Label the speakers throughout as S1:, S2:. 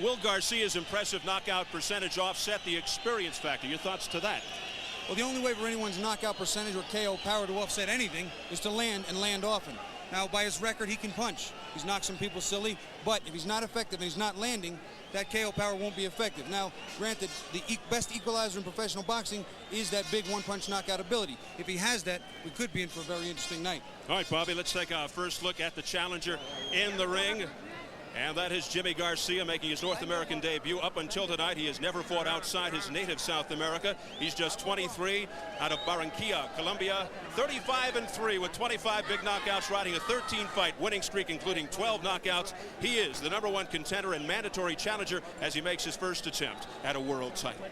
S1: Will Garcia's impressive knockout percentage offset the experience factor? Your thoughts to that?
S2: Well, the only way for anyone's knockout percentage or KO power to offset anything is to land and land often. Now, by his record, he can punch. He's knocked some people silly, but if he's not effective and he's not landing, that KO power won't be effective. Now, granted, the best equalizer in professional boxing is that big one-punch knockout ability. If he has that, we could be in for a very interesting night.
S1: All right, Bobby, let's take our first look at the challenger in the ring. And that is Jimmy Garcia making his North American debut. Up until tonight, he has never fought outside his native South America. He's just 23, out of Barranquilla, Colombia. 35-3 with 25 big knockouts, riding a 13-fight winning streak, including 12 knockouts. He is the #1 contender and mandatory challenger as he makes his first attempt at a world title.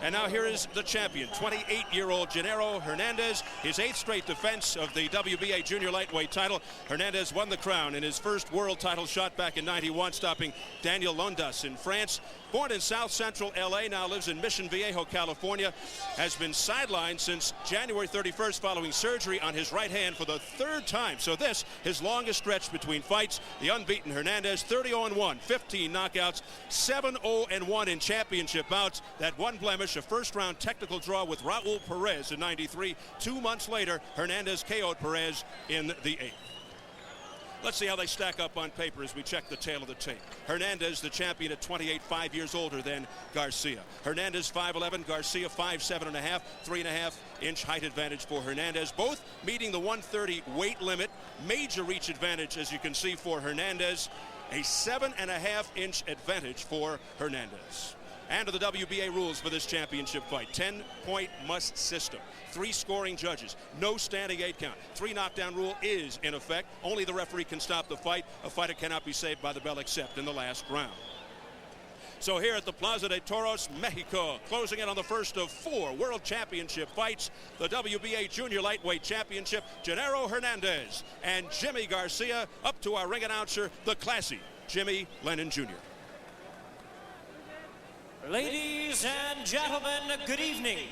S1: And now here is the champion, 28-year-old Genaro Hernandez, his 8th straight defense of the WBA junior lightweight title. Hernandez won the crown in his first world title shot back in '91, stopping Daniel Londas in France. Born in South Central LA, now lives in Mission Viejo, California, has been sidelined since January 31st following surgery on his right hand for the 3rd time. So this, his longest stretch between fights. The unbeaten Hernandez, 30-1, 15 knockouts, 7-0-1 in championship bouts. That one blemish, a first-round technical draw with Raul Perez in '93. 2 months later, Hernandez KO'd Perez in the 8th. Let's see how they stack up on paper as we check the tail of the tape. Hernandez, the champion at 28, 5 years older than Garcia. Hernandez 5'11", Garcia 5'7.5", 3.5-inch height advantage for Hernandez. Both meeting the 130 weight limit. Major reach advantage, as you can see, for Hernandez. A 7.5-inch advantage for Hernandez. And to the WBA rules for this championship fight. 10-point must system. 3 scoring judges. No standing 8 count. 3 knockdown rule is in effect. Only the referee can stop the fight. A fighter cannot be saved by the bell except in the last round. So here at the Plaza de Toros, Mexico, closing in on the first of 4 world championship fights. The WBA Junior Lightweight Championship, Genaro Hernandez and Jimmy Garcia. Up to our ring announcer, the classy Jimmy Lennon Jr.
S3: Ladies and gentlemen, good evening.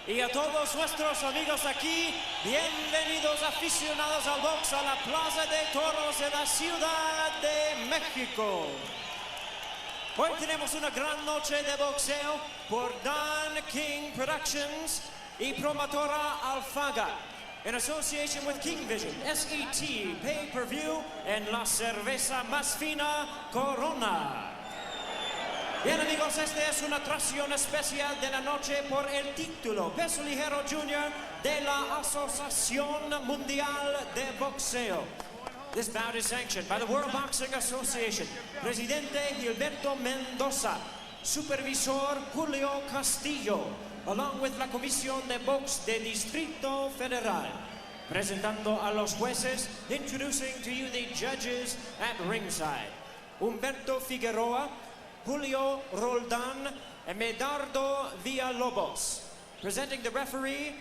S3: Y a todos nuestros amigos aquí, bienvenidos aficionados al box a la Plaza de Toros en la Ciudad de México. Hoy tenemos una gran noche de boxeo por Don King Productions y Promotora Alfaga, in association with King Vision, SET, Pay-Per-View, and La Cerveza Más Fina, Corona. Bien, amigos, esta es una atracción especial de la noche por el título peso ligero junior de la Asociación Mundial de Boxeo. This bout is sanctioned by the World Boxing Association, Presidente Gilberto Mendoza, Supervisor Julio Castillo, along with la Comisión de Box de Distrito Federal. Presentando a los jueces, introducing to you the judges at ringside. Humberto Figueroa, Julio Roldan, and Medardo Villalobos. Presenting the referees,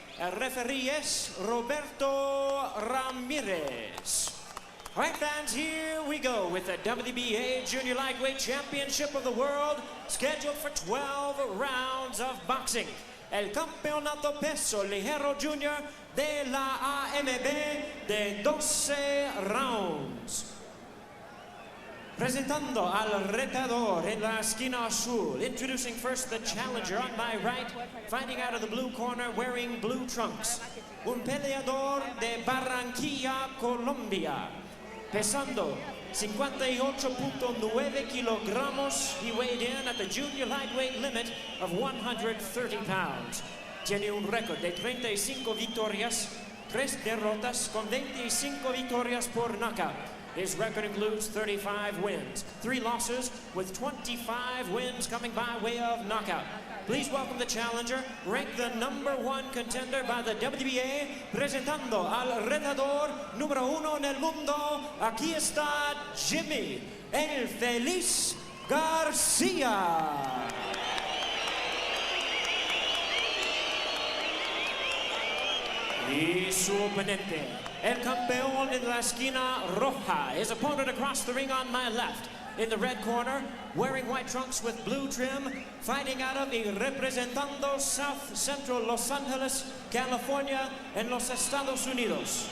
S3: Roberto Ramirez. All right, fans, here we go with the WBA Junior Lightweight Championship of the World, scheduled for 12 rounds of boxing. El Campeonato Peso Ligero Junior de la AMB de 12 rounds. Presentando al retador en la esquina azul. Introducing first the challenger on my right, fighting out of the blue corner wearing blue trunks. Un peleador de Barranquilla, Colombia. Pesando 58.9 kilogramos. He weighed in at the junior lightweight limit of 130 pounds. Tiene un récord de 35 victorias, 3 derrotas con 25 victorias por knockout. His record includes 35 wins, 3 losses, with 25 wins coming by way of knockout. Please welcome the challenger, ranked the #1 contender by the WBA, presentando al retador #1 en el mundo. Aquí está Jimmy, el Feliz Garcia. Y su oponente, el campeón en la esquina roja, his opponent across the ring on my left. In the red corner, wearing white trunks with blue trim, fighting out of y representando South Central Los Angeles, California, en los Estados Unidos.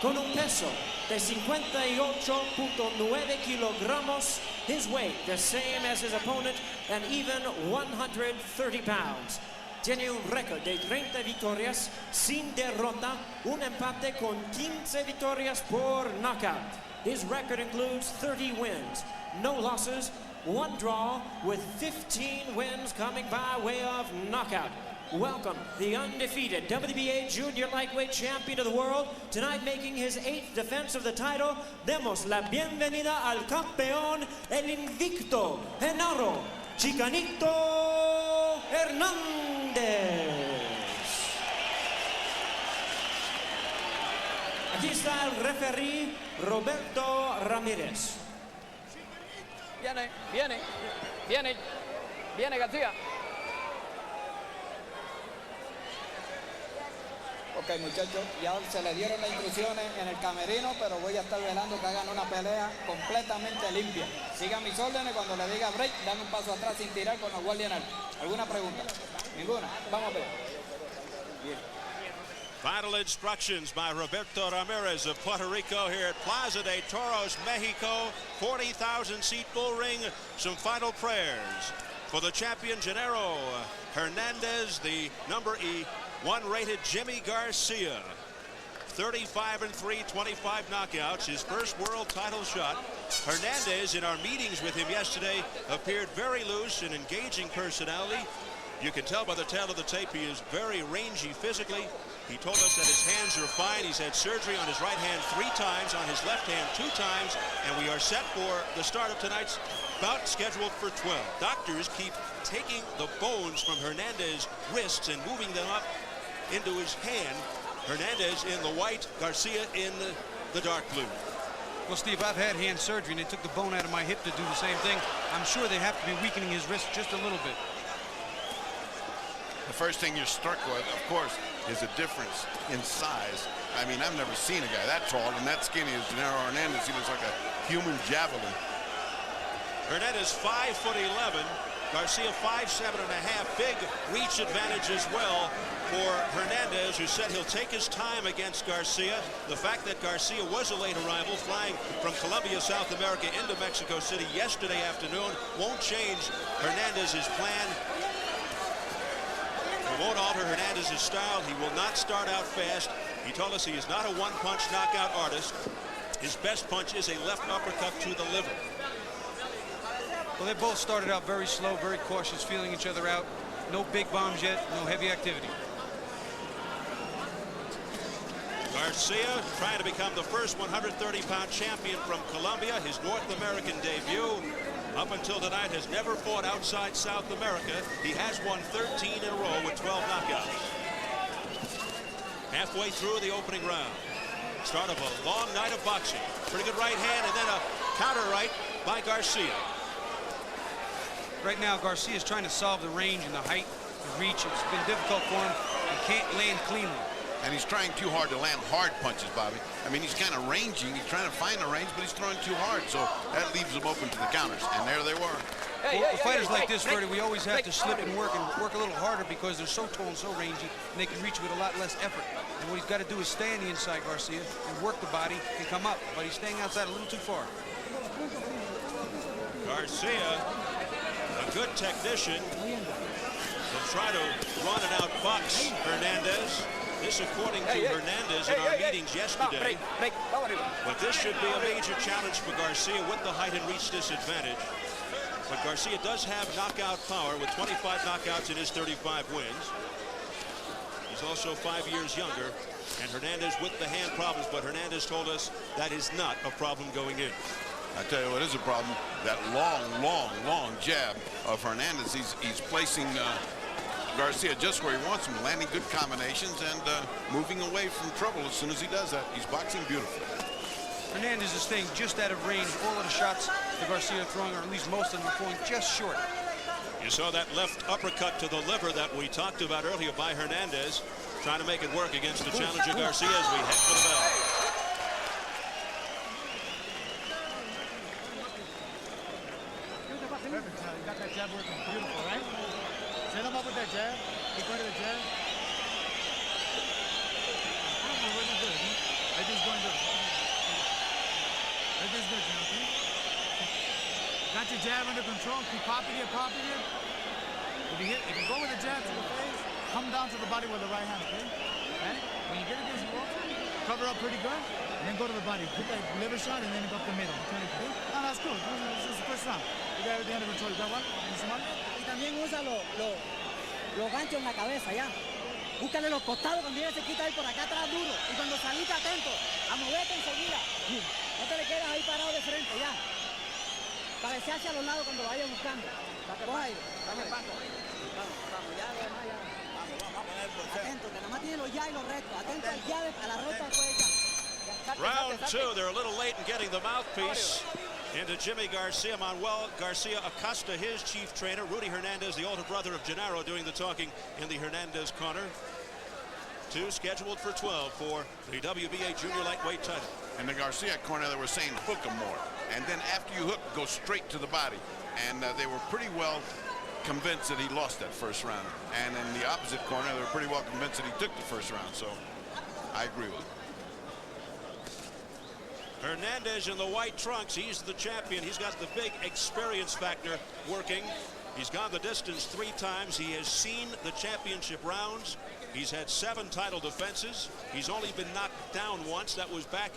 S3: Con un peso de 58.9 kilogramos. His weight, the same as his opponent, and even 130 pounds. Tiene un récord de 30 victorias sin derrota, un empate con 15 victorias por knockout. His record includes 30 wins, no losses, 1 draw, with 15 wins coming by way of knockout. Welcome, the undefeated WBA Junior Lightweight Champion of the world, tonight making his 8th defense of the title. Demos la bienvenida al campeón, el invicto, Genaro, Chicanito Hernandez. Aquí está el referee, Roberto Ramírez.
S4: Viene García. Ok, muchachos, ya se le dieron las instrucciones en el camerino, pero voy a estar velando que hagan una pelea completamente limpia. Sigan mis órdenes, cuando le diga break, dame un paso atrás sin tirar con los guardias en alto. ¿Alguna pregunta? Ninguna. Vamos a ver. Bien.
S1: Final instructions by Roberto Ramirez of Puerto Rico here at Plaza de Toros, Mexico. 40,000 seat bull ring. Some final prayers for the champion Genaro Hernandez, the number one rated Jimmy Garcia. 35-3, 25 knockouts, his first world title shot. Hernandez, in our meetings with him yesterday, appeared very loose and engaging personality. You can tell by the tail of the tape he is very rangy physically. He told us that his hands are fine. He's had surgery on his right hand 3 times, on his left hand 2 times, and we are set for the start of tonight's bout, scheduled for 12. Doctors keep taking the bones from Hernandez's wrists and moving them up into his hand. Hernandez in the white, Garcia in the dark blue.
S2: Well, Steve, I've had hand surgery, and they took the bone out of my hip to do the same thing. I'm sure they have to be weakening his wrist just a little bit.
S5: The first thing you're struck with, of course, is a difference in size. I mean, I've never seen a guy that tall and that skinny as Genaro Hernandez. He looks like a human javelin.
S1: Hernandez 5'11", Garcia 5'7.5". Big reach advantage as well for Hernandez, who said he'll take his time against Garcia. The fact that Garcia was a late arrival, flying from Colombia, South America into Mexico City yesterday afternoon, won't change Hernandez's plan. It won't alter Hernandez's style. He will not start out fast. He told us he is not a one-punch knockout artist. His best punch is a left uppercut to the liver.
S2: Well, they both started out very slow, very cautious, feeling each other out. No big bombs yet, no heavy activity.
S1: Garcia trying to become the first 130-pound champion from Colombia, his North American debut. Up until tonight has never fought outside South America. He has won 13 in a row with 12 knockouts. Halfway through the opening round. Start of a long night of boxing. Pretty good right hand and then a counter right by Garcia.
S2: Right now, Garcia is trying to solve the range and the height, the reach. It's been difficult for him. He can't land cleanly.
S5: And he's trying too hard to land hard punches, Bobby. I mean, he's kind of ranging. He's trying to find the range, but he's throwing too hard. So that leaves him open to the counters. And there they were.
S2: For fighters like this, Freddie, we always have to slip and work a little harder because they're so tall and so rangy, and they can reach with a lot less effort. And what he's got to do is stay on the inside, Garcia, and work the body and come up. But he's staying outside a little too far.
S1: Garcia, a good technician, will try to run and outbox Hernandez. This, according to Hernandez in our meetings yesterday. But this should be a major challenge for Garcia with the height and reach disadvantage. But Garcia does have knockout power with 25 knockouts in his 35 wins. He's also 5 years younger. And Hernandez with the hand problems, but Hernandez told us that is not a problem going in.
S5: I tell you what is a problem. That long jab of Hernandez. He's placing Garcia just where he wants him, landing good combinations and moving away from trouble as soon as he does that. He's boxing beautifully.
S2: Hernandez is staying just out of range. All of the shots that Garcia are throwing, or at least most of them, are falling just short.
S1: You saw that left uppercut to the liver that we talked about earlier by Hernandez, trying to make it work against the challenger Garcia as we head for the bell.
S6: You got that jab working beautiful, right? Set him up with that jab. Keep going to the jab. I think he's going to. Everything's good, Gino, okay? Got your jab under control. Keep popping it, popping it. If you go with the jab to the face, come down to the body with the right hand, okay? Right? When you get against the wall, cover up pretty good, and then go to the body. Hit that liver shot, and then go up the middle. Okay? No, that's cool. This is the first round. You got everything under control. You got what?
S7: Y también usa los ganchos en la cabeza, ya. Búscale los costados cuando ella se quita ahí por acá atrás duro. Y cuando saliste atento, a moverte enseguida. No te le quedas ahí parado de frente, ya. Cabecear hacia los lados cuando vayas buscando. Coja ahí, dame paso. Vamos, ya, ya. Vamos. Atento, que nada más tiene los ya y los rectos. Atento al ya, a la recta después del ya.
S1: Round two, they're a little late in getting the mouthpiece into Jimmy Garcia. Manuel Garcia Acosta, his chief trainer. Rudy Hernandez, the older brother of Genaro, doing the talking in the Hernandez corner. Two scheduled for 12 for the WBA junior lightweight title.
S5: In the Garcia corner, they were saying hook him more. And then after you hook, go straight to the body. And they were pretty well convinced that he lost that first round. And in the opposite corner, they were pretty well convinced that he took the first round. So I agree with him.
S1: Hernandez in the white trunks, he's the champion. He's got the big experience factor working. He's gone the distance 3 times. He has seen the championship rounds. He's had 7 title defenses. He's only been knocked down once. That was back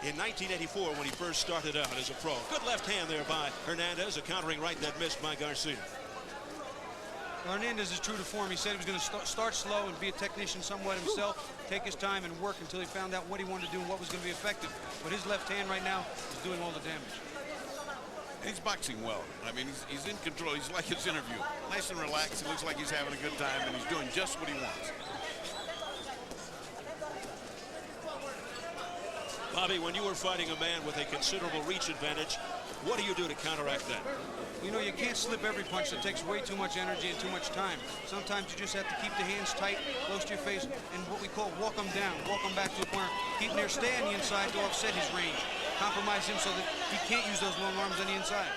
S1: in 1984 when he first started out as a pro. Good left hand there by Hernandez, a countering right that missed by Garcia.
S2: Hernandez is true to form. He said he was going to start slow and be a technician somewhat himself, take his time and work until he found out what he wanted to do and what was going to be effective. But his left hand right now is doing all the damage.
S5: And he's boxing well. I mean, he's in control. He's like his interview. Nice and relaxed. He looks like he's having a good time, and he's doing just what he wants.
S1: Bobby, when you were fighting a man with a considerable reach advantage, what do you do to counteract that?
S2: You know, you can't slip every punch. That takes way too much energy and too much time. Sometimes you just have to keep the hands tight, close to your face, and what we call walk them down, walk them back to the corner. Keep him there, stay on the inside to offset his range. Compromise him so that he can't use those long arms on the inside.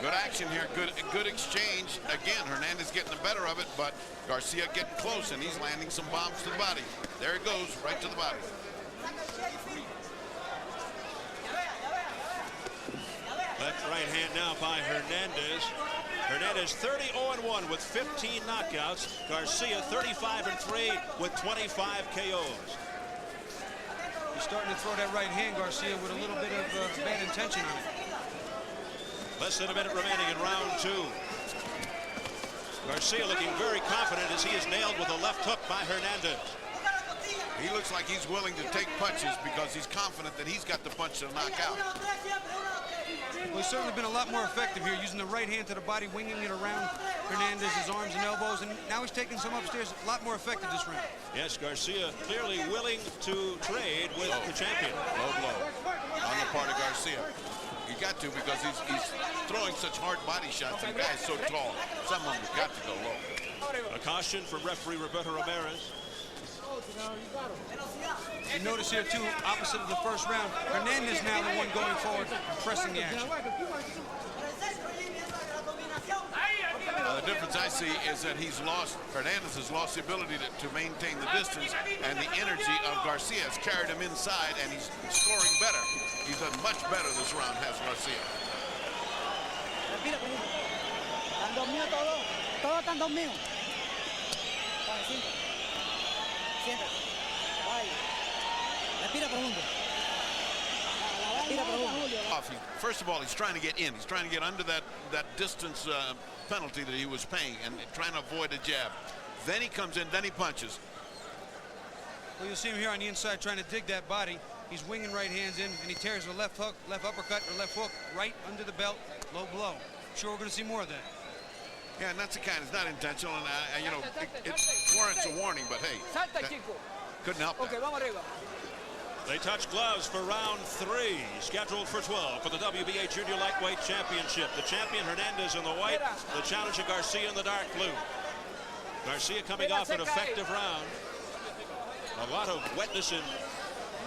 S5: Good action here, good exchange. Again, Hernandez getting the better of it, but Garcia getting close, and he's landing some bombs to the body. There it goes, right to the body.
S1: Left right hand now by Hernandez. Hernandez 30-0-1 with 15 knockouts. Garcia 35-3 with 25 KOs.
S2: He's starting to throw that right hand, Garcia, with a little bit of bad intention on it.
S1: Less than a minute remaining in round 2. Garcia looking very confident as he is nailed with a left hook by Hernandez.
S5: He looks like he's willing to take punches because he's confident that he's got the punch to knock out.
S2: Well, he's certainly been a lot more effective here, using the right hand to the body, winging it around Hernandez's arms and elbows, and now he's taking some upstairs. A lot more effective this round.
S1: Yes, Garcia clearly willing to trade with the champion.
S5: Low blow on the part of Garcia. You got to, because he's throwing such hard body shots, and the guy's so tall. Some of them have got to go low.
S1: A caution from referee Roberto Ramirez.
S2: You notice here, too, opposite of the first round, Hernandez now the one going forward, pressing the action.
S5: The difference I see is that Hernandez has lost the ability to maintain the distance, and the energy of Garcia has carried him inside, and he's scoring better. He's done much better this round, has Garcia.
S7: Están dos míos todos. Todos están dos míos. Siéntate. Vaya. Respira profundo. Respira profundo.
S5: First of all, he's trying to get in. He's trying to get under that distance penalty that he was paying and trying to avoid a jab. Then he comes in, then he punches.
S2: Well, you'll see him here on the inside trying to dig that body. He's winging right hands in, and he tears a left hook, left uppercut, or left hook right under the belt, low blow. I'm sure we're going to see more of that.
S5: Yeah, and that's the kind. It's not intentional, and you know, it warrants a warning. But hey, couldn't help that.
S1: They touch gloves for round 3, scheduled for 12 for the WBA Junior Lightweight Championship. The champion Hernandez in the white, the challenger Garcia in the dark blue. Garcia coming off an effective round. A lot of wetness and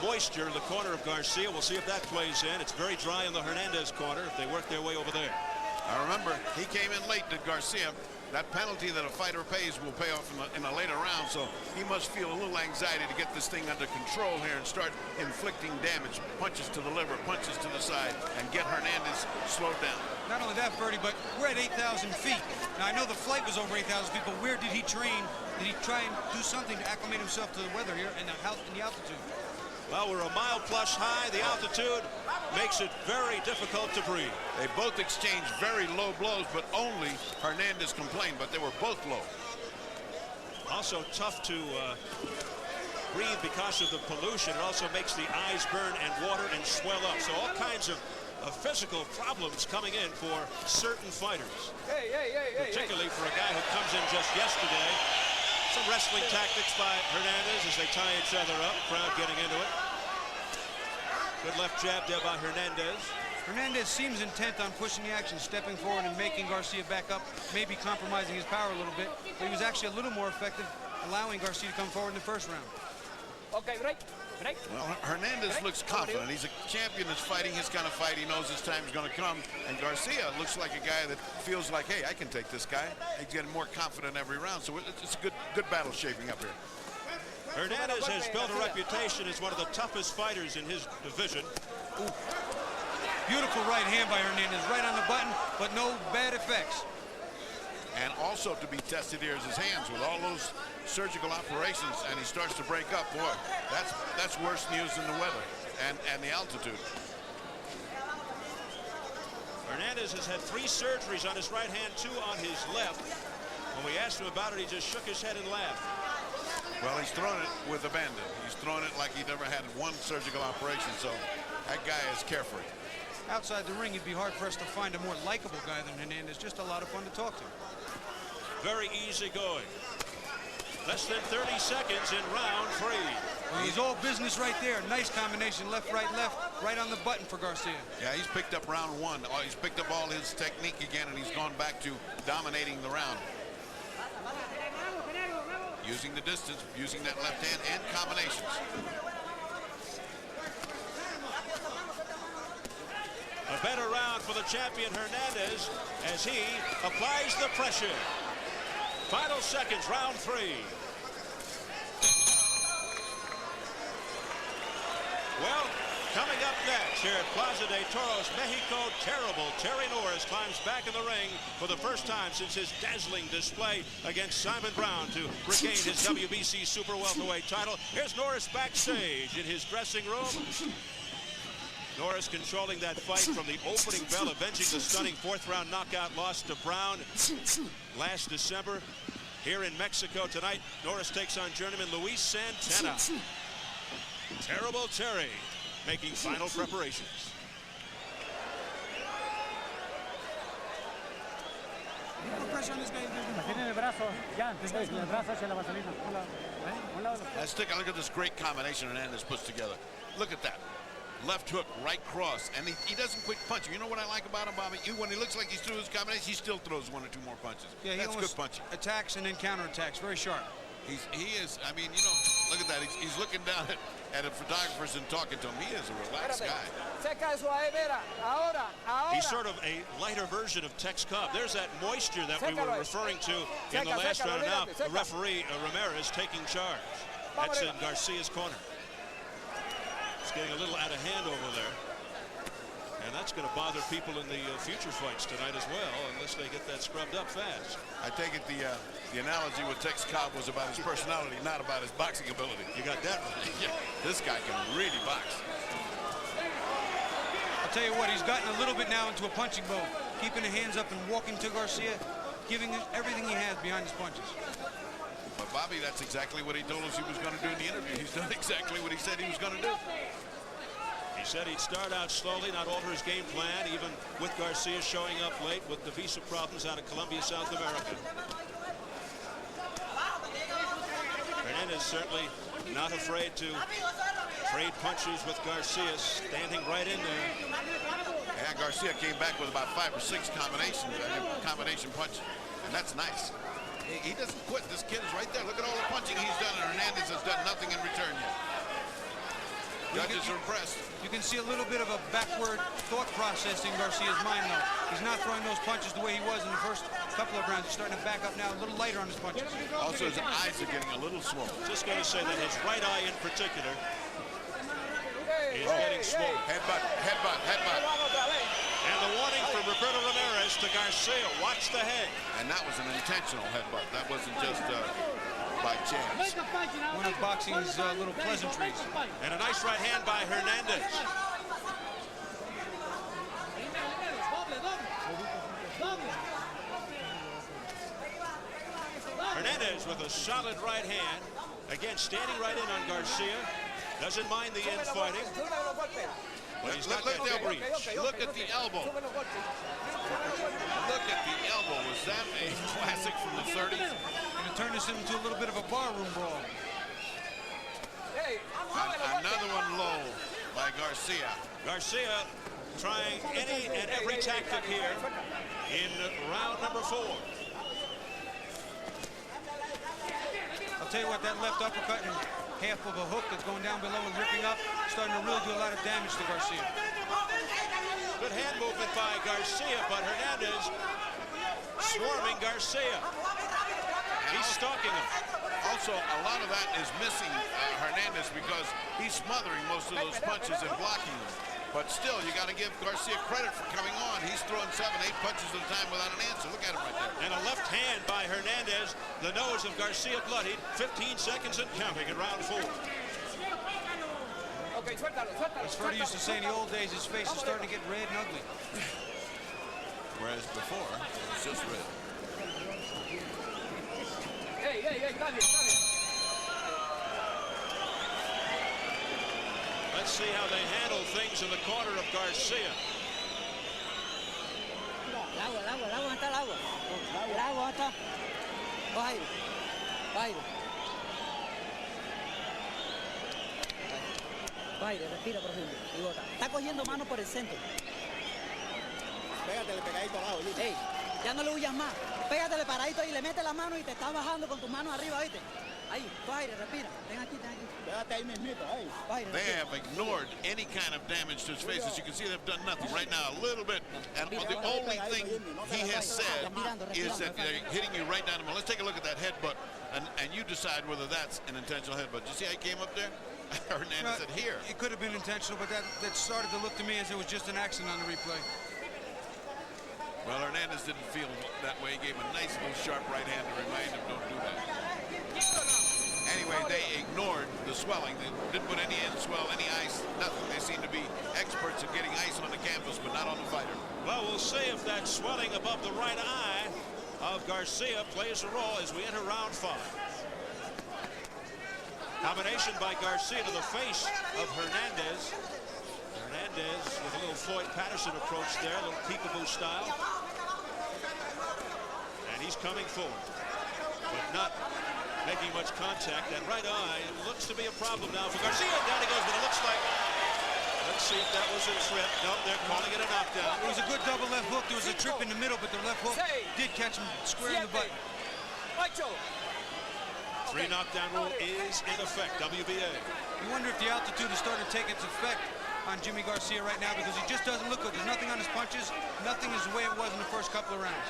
S1: moisture in the corner of Garcia. We'll see if that plays in. It's very dry in the Hernandez corner if they work their way over there.
S5: I remember he came in late to Garcia, that penalty that a fighter pays will pay off in a later round, so he must feel a little anxiety to get this thing under control here and start inflicting damage. Punches to the liver, punches to the side, and get Hernandez slowed down.
S2: Not only that, Bertie, but we're at 8,000 feet. Now, I know the flight was over 8,000 feet, but where did he train? Did he try and do something to acclimate himself to the weather here and the altitude?
S1: Well, we're a mile plus high. The altitude makes it very difficult to breathe.
S5: They both exchanged very low blows, but only Hernandez complained, but they were both low.
S1: Also tough to breathe because of the pollution. It also makes the eyes burn and water and swell up. So all kinds of physical problems coming in for certain fighters. Particularly for a guy who comes in just yesterday. Some wrestling tactics by Hernandez as they tie each other up. Crowd getting into it. Good left jab there by Hernandez.
S2: Hernandez seems intent on pushing the action, stepping forward and making Garcia back up, maybe compromising his power a little bit, but he was actually a little more effective, allowing Garcia to come forward in the first round.
S4: Okay, break.
S5: Well, Hernandez looks confident. He's a champion that's fighting his kind of fight. He knows his time is going to come. And Garcia looks like a guy that feels like, hey, I can take this guy. He's getting more confident every round. So it's a good battle shaping up here.
S1: Hernandez has built a reputation as one of the toughest fighters in his division.
S2: Ooh. Beautiful right hand by Hernandez, right on the button, but no bad effects.
S5: And also to be tested here is his hands with all those surgical operations, and he starts to break up. Boy, that's worse news than the weather and the altitude.
S1: Hernandez has had 3 surgeries on his right hand, 2 on his left. When we asked him about it, he just shook his head and laughed.
S5: Well, he's thrown it with abandon. He's thrown it like he never had 1 surgical operation, so that guy is carefree.
S2: Outside the ring, it'd be hard for us to find a more likable guy than Hernandez. Just a lot of fun to talk to.
S1: Very easy going. Less than 30 seconds in round 3.
S2: Well, he's all business right there. Nice combination, left, right on the button for Garcia.
S5: Yeah, he's picked up round 1. He's picked up all his technique again, and he's gone back to dominating the round. Using the distance, using that left hand and combinations.
S1: A better round for the champion Hernandez as he applies the pressure. Final seconds, round 3. Well, coming up next here at Plaza de Toros, Mexico, terrible Terry Norris climbs back in the ring for the first time since his dazzling display against Simon Brown to regain his WBC super welterweight title. Here's Norris backstage in his dressing room. Norris controlling that fight from the opening bell, avenging the stunning 4th-round knockout loss to Brown last December. Here in Mexico tonight, Norris takes on journeyman Luis Santana. Terrible Terry making final preparations.
S5: Let's take a look at this great combination Hernandez puts together. Look at that. Left hook, right cross, and he doesn't quit punching. You know what I like about him, Bobby? When he looks like he's through his combination, he still throws 1 or 2 more punches.
S2: Yeah,
S5: that's good punching.
S2: Attacks and then counterattacks, very sharp.
S5: He is, I mean, you know, look at that. He's looking down at the photographers and talking to him. He is a relaxed guy.
S1: He's sort of a lighter version of Tex Cobb. There's that moisture that we were referring to in the last round. Now the referee, Ramirez, taking charge. That's in Garcia's corner. It's getting a little out of hand over there. And that's going to bother people in the future fights tonight as well, unless they get that scrubbed up fast.
S5: I take it the analogy with Tex Cobb was about his personality, not about his boxing ability.
S1: You got that right.
S5: Yeah, this guy can really box.
S2: I'll tell you what, he's gotten a little bit now into a punching mode, keeping the hands up and walking to Garcia, giving everything he has behind his punches.
S5: But Bobby, that's exactly what he told us he was going to do in the interview. He's done exactly what he said he was going to do.
S1: He said he'd start out slowly, not alter his game plan, even with Garcia showing up late with the visa problems out of Colombia, South America. Hernandez certainly not afraid to trade punches with Garcia, standing right in there.
S5: Yeah, Garcia came back with about 5 or 6 combination punches, and that's nice. He doesn't quit. This kid is right there. Look at all the punching he's done, and Hernandez has done nothing in return yet. Judges are impressed.
S2: You can see a little bit of a backward thought process in Garcia's mind, though. He's not throwing those punches the way he was in the first couple of rounds. He's starting to back up now, a little lighter on his punches.
S5: Also, his eyes are getting a little swollen.
S1: Just going to say that his right eye in particular is getting swollen.
S5: Headbutt, headbutt, headbutt.
S1: And the warning from Roberto Ramirez to Garcia, watch the head.
S5: And that was an intentional headbutt. That wasn't just by chance.
S2: One of boxing's little pleasantries.
S1: And a nice right hand by Hernandez. Hernandez with a solid right hand. Again, standing right in on Garcia. Doesn't mind the infighting. But he's not got that reach.
S5: Look at the elbow. Look at the elbow. Was that a classic from the 30s?
S2: Going to turn this into a little bit of a barroom brawl.
S5: Another one low by Garcia.
S1: Garcia trying any and every tactic here in round number 4.
S2: I'll tell you what, that left uppercut and half of a hook that's going down below and ripping up, starting to really do a lot of damage to Garcia.
S1: Good hand movement by Garcia, but Hernandez swarming Garcia. He's stalking him.
S5: Also, a lot of that is missing Hernandez because he's smothering most of those punches and blocking them. But still, you got to give Garcia credit for coming on. He's throwing 7, 8 punches at a time without an answer. Look at him right there.
S1: And a left hand by Hernandez. The nose of Garcia bloodied. 15 seconds and counting in round 4.
S2: As Freddie used to say in the old days, his face is starting to get red and ugly.
S5: Whereas before, it was just red.
S1: Let's see how they handle things in the corner of Garcia.
S7: El agua, ¿dónde está el agua? El agua, ¿dónde está? Baile, respira profundo y bota. Está cogiendo mano por el centro. Pégatele pegadito abajo, ¿viste? Ey, ya no le huyas más. Pégatele paradito y le metes la mano y te estás bajando con tus manos arriba, ¿viste? Ahí, aire, respira. Ven aquí, ven aquí. Pégate ahí mismito, ahí.
S5: They have ignored any kind of damage to his face. As you can see, they've done nothing right now, a little bit. And the only thing he has said is that they're hitting you right down the middle. Let's take a look at that headbutt, and you decide whether that's an intentional headbutt. You see how he came up there? Hernandez said here.
S2: It could have been intentional, but that started to look to me as it was just an accident on the replay.
S5: Well, Hernandez didn't feel that way. He gave a nice little sharp right hand to remind him, don't do that. Anyway, they ignored the swelling. They didn't put any in swell, any ice, nothing. They seem to be experts at getting ice on the canvas, but not on the fighter.
S1: Well, we'll see if that swelling above the right eye of Garcia plays a role as we enter round 5. Combination by Garcia to the face of Hernandez. Hernandez with a little Floyd Patterson approach there, a little peekaboo style. And he's coming forward, but not making much contact. That right eye looks to be a problem now for Garcia. Down he goes, but it looks like, let's see if that was a trip. No, they're calling it a knockdown.
S2: It was a good double left hook. There was a trip in the middle, but the left hook did catch him square in the butt.
S1: 3 knockdown rule is in effect, WBA.
S2: You wonder if the altitude is starting to take its effect on Jimmy Garcia right now, because he just doesn't look good. There's nothing on his punches. Nothing is the way it was in the first couple of rounds.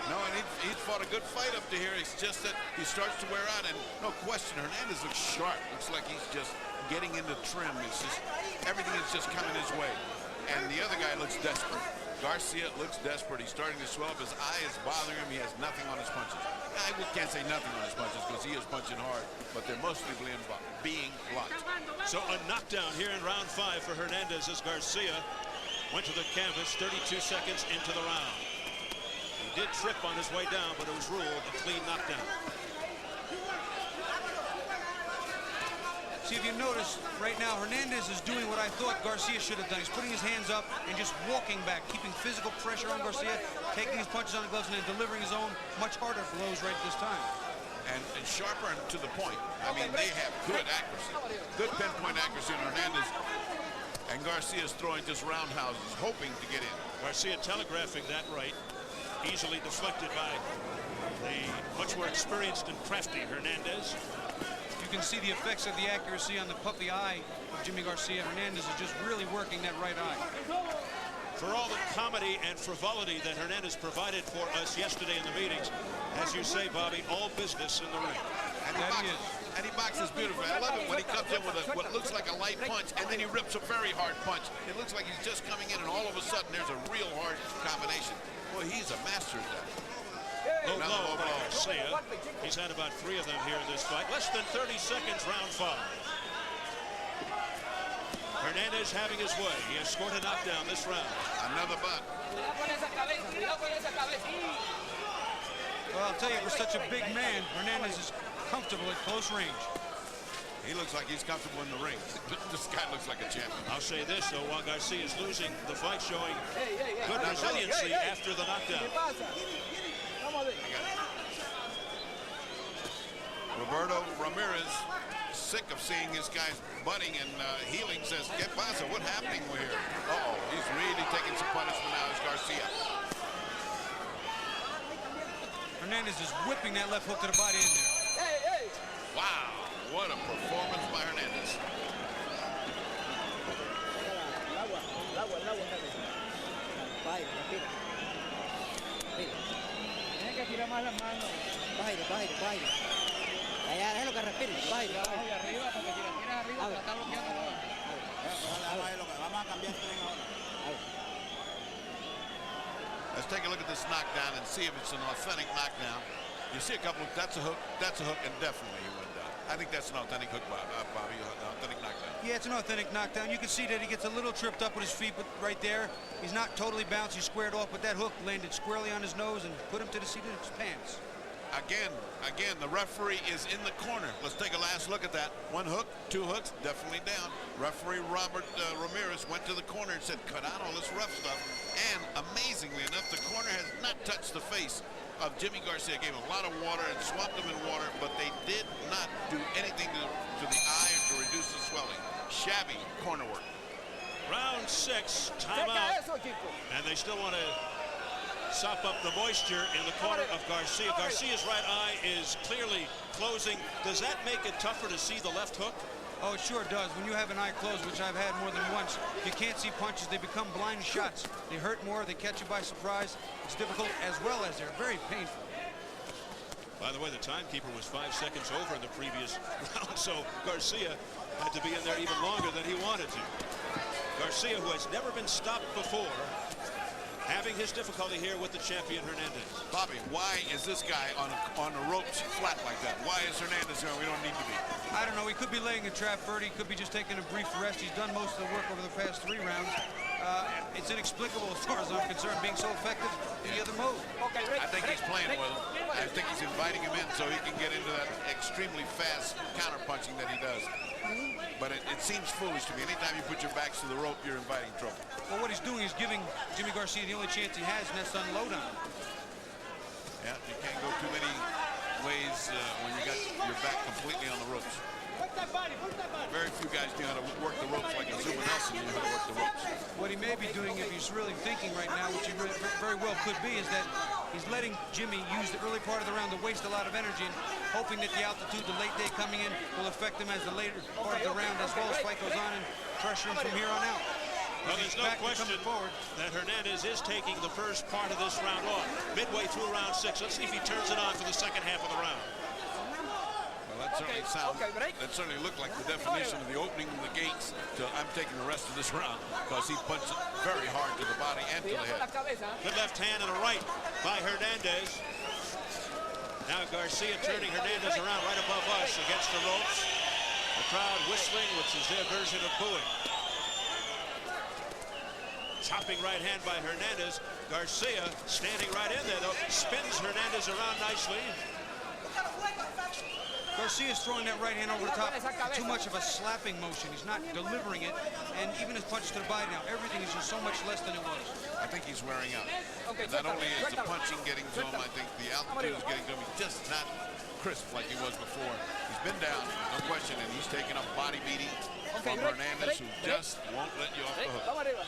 S5: No, and he's fought a good fight up to here. It's just that he starts to wear out, and no question, Hernandez looks sharp. Looks like he's just getting into trim. It's just, everything is just coming his way. And the other guy looks desperate. Garcia looks desperate. He's starting to swell up. His eye is bothering him. He has nothing on his punches. I can't say nothing on his punches because he is punching hard, but they're mostly being blocked.
S1: So a knockdown here in round 5 for Hernandez as Garcia went to the canvas 32 seconds into the round. He did trip on his way down, but it was ruled a clean knockdown.
S2: See, if you notice, right now, Hernandez is doing what I thought Garcia should have done. He's putting his hands up and just walking back, keeping physical pressure on Garcia, taking his punches on the gloves, and then delivering his own much harder blows right this time.
S5: And sharper and to the point. I mean, they have good accuracy. Good pinpoint accuracy on Hernandez. And Garcia's throwing just roundhouses, hoping to get in.
S1: Garcia telegraphing that right, easily deflected by the much more experienced and crafty Hernandez.
S2: You you can see the effects of the accuracy on the puffy eye of Jimmy Garcia. Hernandez is just really working that right eye.
S1: For all the comedy and frivolity that Hernandez provided for us yesterday in the meetings, as you say, Bobby, all business in the ring.
S5: And he boxes beautifully. I love it when he comes in with what looks like a light punch, and then he rips a very hard punch. It looks like he's just coming in, and all of a sudden there's a real hard combination. Boy, he's a master at that.
S1: Low blow by Garcia. He's had about 3 of them here in this fight. Less than 30 seconds, round 5. Hernandez having his way. He has scored a knockdown this round.
S5: Another butt.
S2: Well, I'll tell you, for such a big man, Hernandez is comfortable at close range.
S5: He looks like he's comfortable in the ring. This guy looks like a champion.
S1: I'll say this, though, while Garcia is losing the fight, showing good resiliency after the knockdown.
S5: Roberto Ramirez, sick of seeing his guys butting, and Healing says, "¿Qué pasa? What happening here?" Uh-oh, he's really taking some punishment now as Garcia.
S2: Hernandez is whipping that left hook to the body in there.
S5: Wow, what a performance by Hernandez.
S7: Tienen que tirar más las manos. Baile. Allá, déjalo que respire. Baile.
S4: Y arriba, porque si la tiras arriba, la está bloqueando toda. Vamos a cambiar el tren ahora.
S5: Let's take a look at this knockdown and see if it's an authentic knockdown. You see a couple of, that's a hook, and definitely he went down. I think that's an authentic hook, Bobby, an authentic knockdown.
S2: Yeah, it's an authentic knockdown. You can see that he gets a little tripped up with his feet, but right there, he's not totally bounced. He squared off, but that hook landed squarely on his nose and put him to the seat of his pants.
S5: Again, the referee is in the corner. Let's take a last look at that. 1 hook, 2 hooks, definitely down. Referee Robert Ramirez went to the corner and said, cut out all this rough stuff. And amazingly enough, the corner has not touched the face of Jimmy Garcia. Gave him a lot of water and swamped him in water, but they did not do anything to the eye or to reduce the swelling. Shabby corner work.
S1: Round 6, timeout. And they still want to sop up the moisture in the corner of Garcia. Garcia's right eye is clearly closing. Does that make it tougher to see the left hook?
S2: Oh, it sure does. When you have an eye closed, which I've had more than once, you can't see punches. They become blind shots. They hurt more. They catch you by surprise. It's difficult, as well as they're very painful.
S1: By the way, the timekeeper was 5 seconds over in the previous round, so Garcia had to be in there even longer than he wanted to. Garcia, who has never been stopped before, having his difficulty here with the champion Hernandez.
S5: Bobby, why is this guy on the ropes flat like that? Why is Hernandez here? We don't need to be.
S2: I don't know. He could be laying a trap for it. He could be just taking a brief rest. He's done most of the work over the past 3 rounds. It's inexplicable as far as I'm concerned, being so effective in the other mode.
S5: I think he's playing with him. I think he's inviting him in so he can get into that extremely fast counter-punching that he does. But it seems foolish to me. Anytime you put your backs to the rope, you're inviting trouble.
S2: Well, what he's doing is giving Jimmy Garcia the only chance he has, and that's to unload on him.
S5: Yeah, you can't go too many ways when you got your back completely on the ropes. Very few guys knew how to work the ropes like Azuma Nelson knew how to work the ropes.
S2: What he may be doing, if he's really thinking right now, which he very well could be, is that he's letting Jimmy use the early part of the round to waste a lot of energy and hoping that the altitude, the late day coming in, will affect him as the later part of the round, as well as fight goes on, and pressure him from here on out.
S1: Well, there's no question that Hernandez is taking the first part of this round off. Midway through round 6. Let's see if he turns it on for the second half of the round.
S5: Well, that certainly looked like the definition of the opening of the gates to I'm taking the rest of this round, because he punched it very hard to the body and to the head.
S1: Good left hand and a right by Hernandez. Now Garcia turning Hernandez around right above us against the ropes. The crowd whistling, which is their version of booing. Chopping right hand by Hernandez. Garcia standing right in there, though. Spins Hernandez around nicely.
S2: Garcia's throwing that right hand over the top. Too much of a slapping motion. He's not delivering it. And even his punches to the body now, everything is just so much less than it was.
S5: I think he's wearing out. Not only is the punching getting to him, I think the altitude is getting to him. He's just not crisp like he was before. He's been down, no question, and he's taking a body beating from Hernandez, who just won't let you off the hook.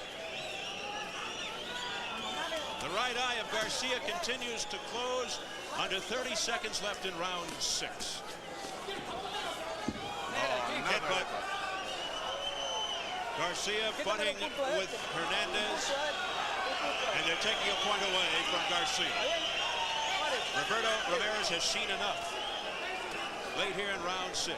S1: The right eye of Garcia continues to close. Under 30 seconds left in round 6. headbutt. Garcia butting with Hernandez, and they're taking a point away from Garcia. Roberto Ramirez has seen enough late here in round 6.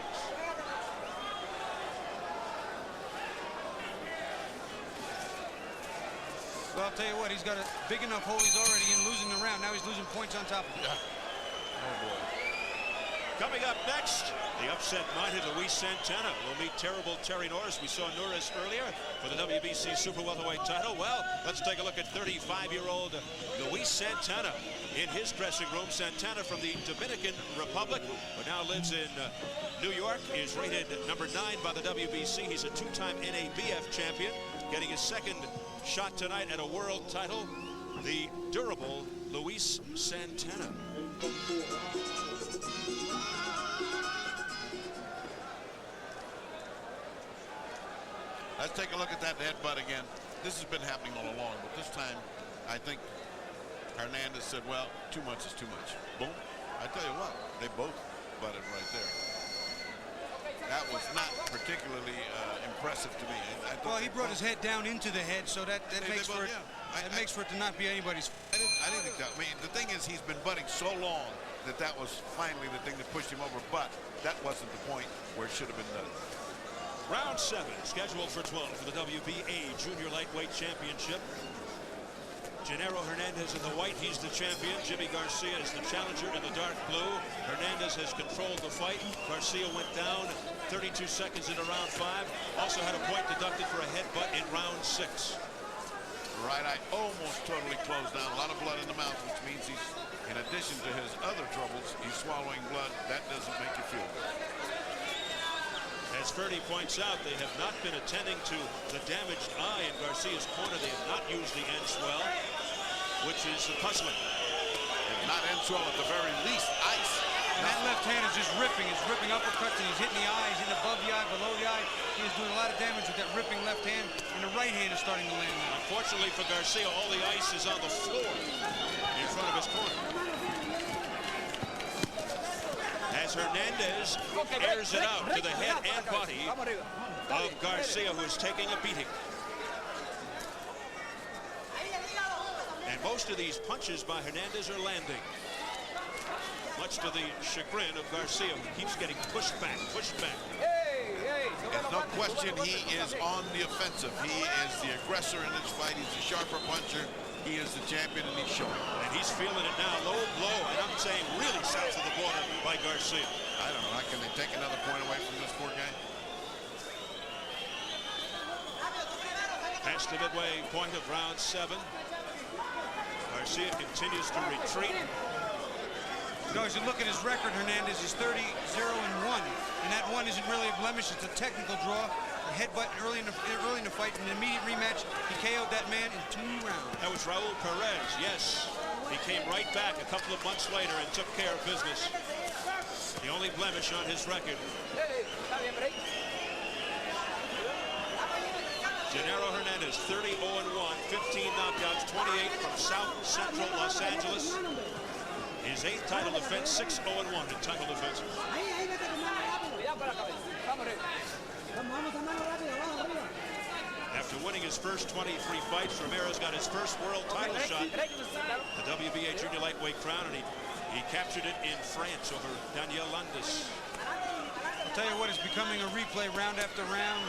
S2: Well, I'll tell you what, he's got a big enough hole. He's already in losing the round. Now he's losing points on top of it.
S5: Yeah. Oh, boy.
S1: Coming up next, the upset-minded Luis Santana will meet terrible Terry Norris. We saw Norris earlier for the WBC Super Welterweight title. Well, let's take a look at 35-year-old Luis Santana in his dressing room. Santana from the Dominican Republic, but now lives in New York, is rated number 9 by the WBC. He's a 2-time NABF champion, getting his second shot tonight at a world title, the durable Luis Santana.
S5: Let's take a look at that headbutt again. This has been happening all along, but this time I think Hernandez said, well, too much is too much. Boom. I tell you what, they both butted right there. That was not particularly impressive to me.
S2: Well, he brought his head down into the head, so that makes for it. That makes for it to not be anybody's.
S5: I didn't think that. I mean, the thing is, he's been butting so long that was finally the thing that pushed him over. But that wasn't the point where it should have been done.
S1: Round 7, scheduled for 12 for the WBA Junior Lightweight Championship. Genaro Hernandez in the white, he's the champion. Jimmy Garcia is the challenger in the dark blue. Hernandez has controlled the fight. Garcia went down 32 seconds into round 5. Also had a point deducted for a headbutt in round 6.
S5: Right eye almost totally closed down. A lot of blood in the mouth, which means he's, in addition to his other troubles, he's swallowing blood. That doesn't make you feel good.
S1: As Ferdy points out, they have not been attending to the damaged eye in Garcia's corner. They have not used the end swell, which is puzzling.
S5: If not end swell, at the very least, ice.
S2: And that left hand is just ripping. He's ripping uppercuts, and he's hitting the eye. He's hitting above the eye, below the eye. He is doing a lot of damage with that ripping left hand, and the right hand is starting to land now.
S1: Unfortunately for Garcia, all the ice is on the floor in front of his corner. As Hernandez airs it out to the head and body of Garcia, who is taking a beating. And most of these punches by Hernandez are landing, much to the chagrin of Garcia, who keeps getting pushed back, pushed back.
S5: There's no question he is on the offensive. He is the aggressor in this fight. He's the sharper puncher. He is the champion, and he's showing.
S1: And he's feeling it now. Low blow, and I'm saying really south of the border by Garcia.
S5: I don't know. How can they take another point away from this poor guy?
S1: Past the midway point of round 7. Garcia continues to retreat.
S2: You know, as you look at his record, Hernandez is 30-0-1, and that one isn't really a blemish. It's a technical draw. A headbutt early in the fight. In an immediate rematch, he KO'd that man in 2 rounds.
S1: That was Raul Perez, yes. He came right back a couple of months later and took care of business. The only blemish on his record. Genaro Hernandez, 30-0-1, 15 knockouts, 28 from South Central Los Angeles. His 8th title defense, 6-0-1 in title defenses. After winning his first 23 fights, Ramirez got his first world title shot, the WBA Junior Lightweight crown, and he captured it in France over Daniel Landis.
S2: I'll tell you what, it's becoming a replay round after round,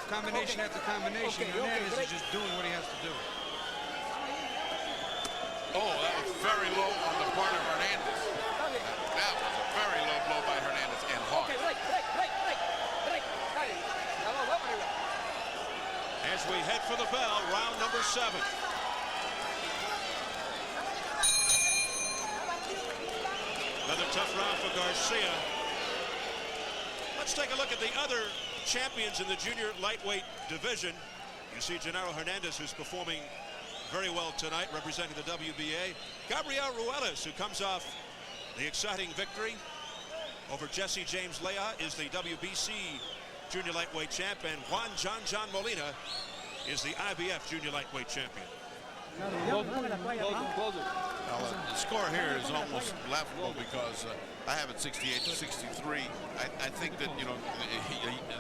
S2: combination after combination. Hernandez is just doing what he has to do.
S5: Oh, that was very low on the part of Hernandez. That was a very low blow by Hernandez, and hard.
S1: As we head for the bell, round number 7. Another tough round for Garcia. Let's take a look at the other champions in the junior lightweight division. You see Genaro Hernandez, who's performing very well tonight, representing the WBA. Gabriel Ruelas, who comes off the exciting victory over Jesse James Leah, is the WBC junior lightweight champ, and Juan John Molina is the IBF junior lightweight champion.
S5: Well, score here is almost laughable because I have it 68-63. I think that, you know,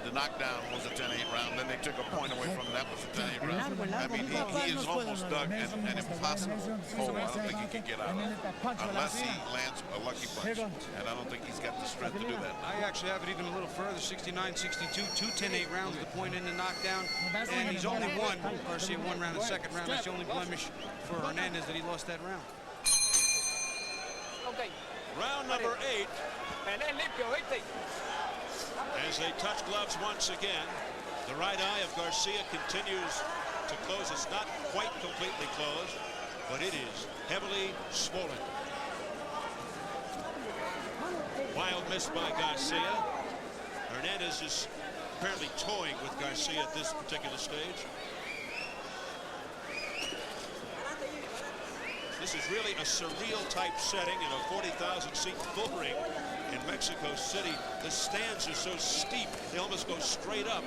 S5: the knockdown was a 10-8 round. Then they took a point away from that was a 10-8 round. I mean, he is almost dug and impossible. Oh, I don't think he can get out of it unless he lands a lucky punch. And I don't think he's got the strength to do that.
S2: I actually have it even a little further, 69-62, 2 10-8 rounds, the point in the knockdown. And he's only won. Garcia one round in the second round. That's the only blemish for Hernandez that he lost that round.
S1: Round number 8. As they touch gloves once again, the right eye of Garcia continues to close. It's not quite completely closed, but it is heavily swollen. Wild miss by Garcia. Hernandez is apparently toying with Garcia at this particular stage. This is really a surreal type setting in a 40,000 seat full ring in Mexico City. The stands are so steep, they almost go straight up.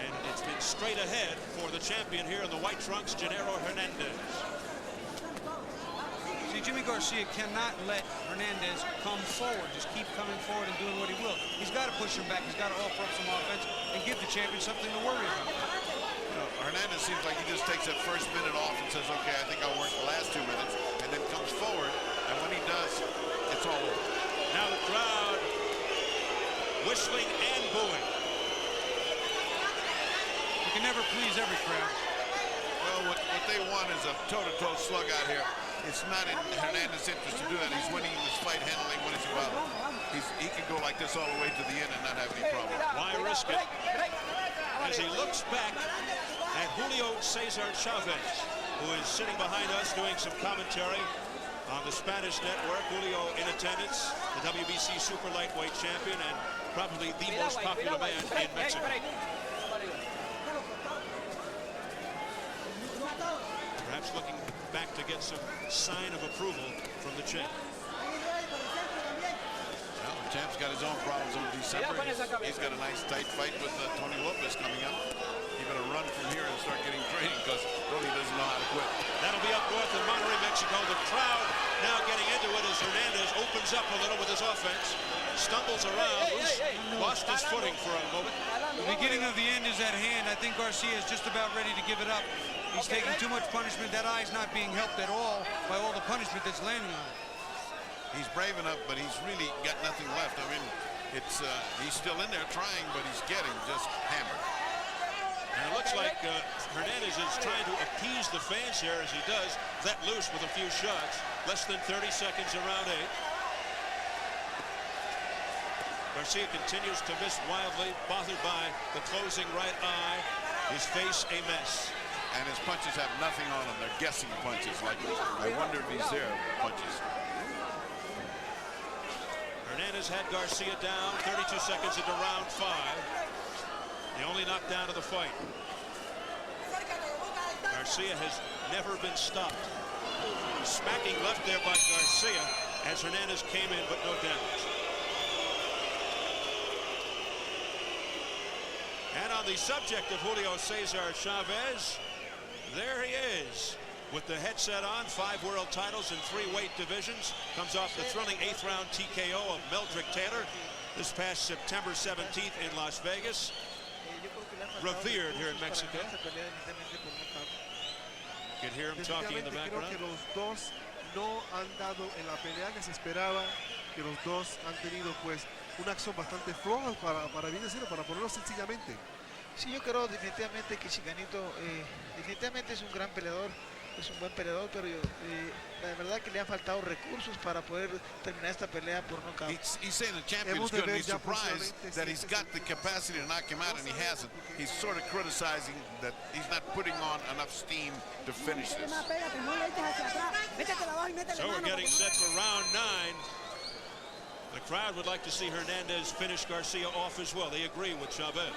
S1: And it's been straight ahead for the champion here in the white trunks, Genaro Hernandez.
S2: See, Jimmy Garcia cannot let Hernandez come forward. Just keep coming forward and doing what he will. He's got to push him back. He's got to offer up some offense and give the champion something to worry about.
S5: Hernandez seems like he just takes that first minute off and says, okay, I think I'll work the last 2 minutes, and then comes forward, and when he does, it's all over.
S1: Now the crowd whistling and booing.
S2: You can never please every crowd.
S5: Well, what they want is a toe-to-toe slug out here. It's not in Hernandez's interest to do that. He's winning this fight handily when it's about him. He can go like this all the way to the end and not have any problem.
S1: Why risk it? As he looks back at Julio Cesar Chavez, who is sitting behind us doing some commentary on the Spanish network. Julio in attendance, the WBC super lightweight champion and probably the most popular man in Mexico. Perhaps looking back to get some sign of approval from the champ.
S5: Well, the champ's got his own problems in December. He's got a nice tight fight with Tony Lopez coming up. He better run from here and start getting training because Tony doesn't know how to quit.
S1: That'll be up north in Monterrey, Mexico. The crowd now getting into it as Hernandez opens up a little with his offense. Stumbles around, lost his footing for a moment.
S2: The beginning of the end is at hand. I think Garcia is just about ready to give it up. He's taking too much punishment. That eye's not being helped at all by all the punishment that's landing on him.
S5: He's brave enough, but he's really got nothing left. I mean, it's he's still in there trying, but he's getting just hammered.
S1: And it looks like Hernandez is trying to appease the fans here as he does let loose with a few shots. Less than 30 seconds in round 8. Garcia continues to miss wildly, bothered by the closing right eye. His face a mess.
S5: And his punches have nothing on them. They're guessing punches. Like, I wonder if he's there punches.
S1: Hernandez had Garcia down 32 seconds into round 5. The only knockdown of the fight. Garcia has never been stopped. Smacking left there by Garcia as Hernandez came in, but no damage. And on the subject of Julio Cesar Chavez, there he is with the headset on. 5 world titles in 3 weight divisions. Comes off the thrilling 8th round TKO of Meldrick Taylor this past September 17th in Las Vegas. Revered here in Mexico. You can hear him talking in the background.
S8: Creo que los dos no han dado en la pelea que se esperaba, que los dos han tenido pues una acción bastante floja para bien decirlo, para ponerlo sencillamente.
S9: Sí, yo creo definitivamente que Chicanito definitivamente es un gran peleador, es un buen peleador, pero la verdad que le han faltado recursos para poder terminar esta pelea por nocaut.
S5: He's saying the champion's good, and he's surprised that he's got the capacity to knock him out, and he hasn't. He's sort of criticizing that he's not putting on enough steam to finish this.
S1: So we're getting set for round 9. The crowd would like to see Hernandez finish Garcia off as well. They agree with Chavez.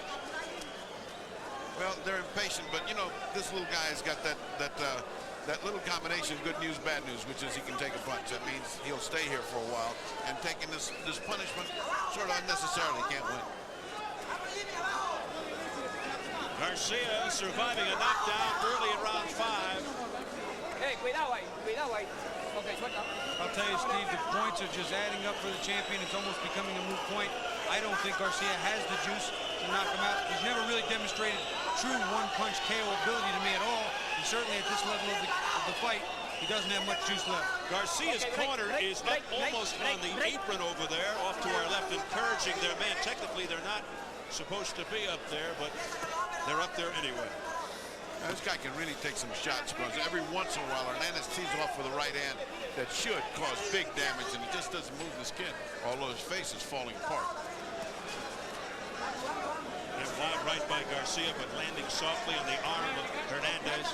S5: Well, they're impatient, but you know, this little guy has got that little combination, good news, bad news, which is he can take a punch. That means he'll stay here for a while, and taking this punishment sort of unnecessarily can't win.
S1: Garcia surviving a knockdown early in round 5.
S2: I'll tell you, Steve, the points are just adding up for the champion. It's almost becoming a moot point. I don't think Garcia has the juice to knock him out. He's never really demonstrated true one-punch KO ability to me at all. And certainly at this level of the fight, he doesn't have much juice left.
S1: Garcia's corner is up almost on the apron over there, off to our left, encouraging their man. Technically, they're not supposed to be up there, but they're up there anyway.
S5: Now, this guy can really take some shots, because every once in a while Hernandez tees off with a right hand that should cause big damage, and it just doesn't move the skin, although his face is falling apart.
S1: And wild right by Garcia, but landing softly on the arm of Hernandez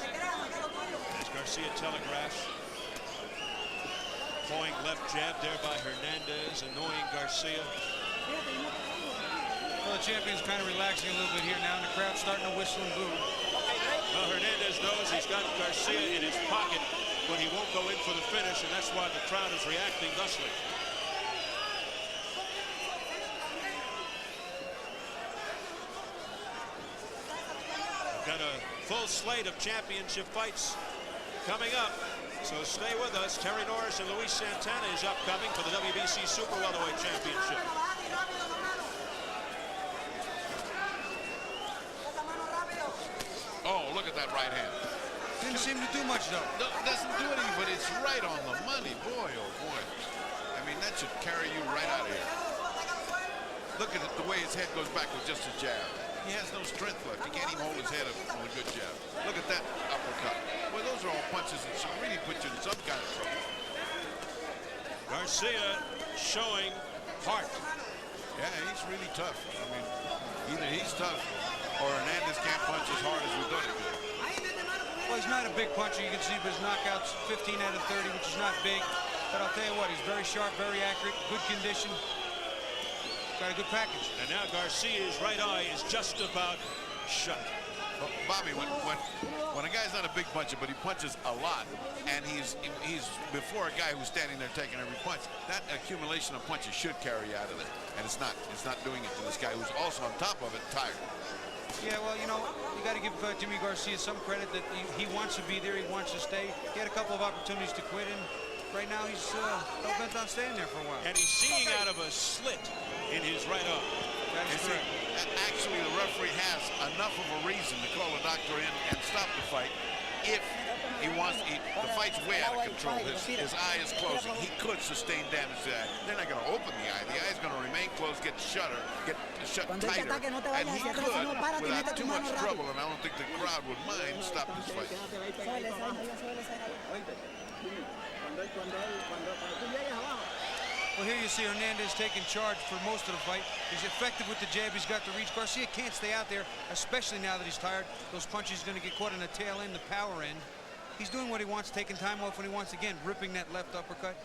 S1: as Garcia telegraphs. Going left jab there by Hernandez, annoying Garcia.
S2: Well, the champion's kind of relaxing a little bit here now, and the crowd's starting to whistle and boo.
S1: Well, Hernandez knows he's got Garcia in his pocket, but he won't go in for the finish, and that's why the crowd is reacting thusly. We've got a full slate of championship fights coming up, so stay with us. Terry Norris and Luis Santana is upcoming for the WBC Super Welterweight Championship.
S5: Oh, look at that right hand.
S2: Didn't seem to do much, though.
S5: No, doesn't do anything, but it's right on the money. Boy, oh boy. I mean, that should carry you right out of here. Look at it, the way his head goes back with just a jab. He has no strength left. He can't even hold his head up on a good jab. Look at that uppercut. Well, those are all punches that should really put you in some kind of trouble.
S1: Garcia showing heart.
S5: Yeah, he's really tough. I mean, either he's tough or Hernandez can't punch as hard as we've done it today.
S2: Well, he's not a big puncher. You can see his knockouts 15 out of 30, which is not big. But I'll tell you what, he's very sharp, very accurate, good condition. Got a good package.
S1: And now Garcia's right eye is just about shut.
S5: Well, Bobby, when a guy's not a big puncher, but he punches a lot, and he's before a guy who's standing there taking every punch, that accumulation of punches should carry you out of there. And it's not doing it to this guy who's also on top of it tired.
S2: Yeah, well, you know, you got to give Jimmy Garcia some credit that he wants to be there, he wants to stay. He had a couple of opportunities to quit, and right now he's hell-bent on staying there for a while.
S1: And he's seeing out of a slit in his right arm.
S2: That is correct.
S5: Actually, the referee has enough of a reason to call a doctor in and stop the fight. If he wants, the fight's way out of control. His eye is closing. He could sustain damage to the eye. They're not going to open the eye. The eye is going to remain closed, get shut tighter. And he could, without too much trouble, and I don't think the crowd would mind, stop this fight.
S2: Well, here you see Hernandez taking charge for most of the fight. He's effective with the jab. He's got the reach. Garcia can't stay out there, especially now that he's tired. Those punches are going to get caught in the tail end, the power end. He's doing what he wants, taking time off when he wants. Again, ripping that left uppercut.